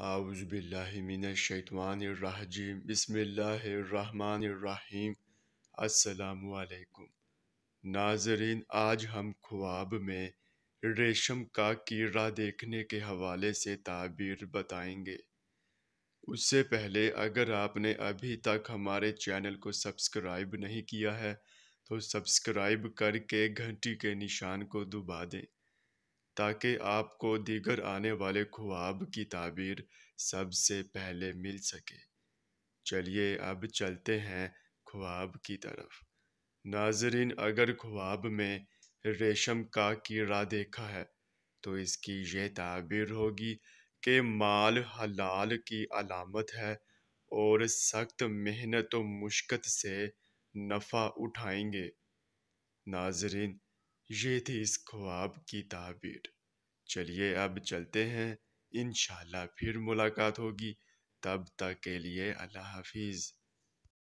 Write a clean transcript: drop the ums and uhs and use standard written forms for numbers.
اعوذ باللہ من الشیطان الرجیم بسم اللہ الرحمن الرحیم۔ السلام علیکم ناظرین، آج ہم خواب میں ریشم کا کیڑا دیکھنے کے حوالے سے تعبیر بتائیں گے۔ اس سے پہلے اگر آپ نے ابھی تک ہمارے چینل کو سبسکرائب نہیں کیا ہے تو سبسکرائب کر کے گھنٹی کے نشان کو دبا دیں تاکہ آپ کو دیگر آنے والے خواب کی تعبیر سب سے پہلے مل سکے۔ چلیے اب چلتے ہیں خواب کی طرف۔ ناظرین، اگر خواب میں ریشم کا کیڑا دیکھا ہے تو اس کی یہ تعبیر ہوگی کہ مال حلال کی علامت ہے اور سخت محنت و مشقت سے نفع اٹھائیں گے۔ ناظرین، یہ تھی اس خواب کی تعبیر۔ چلیے اب چلتے ہیں، انشاءاللہ پھر ملاقات ہوگی، تب تک کے لیے اللہ حافظ۔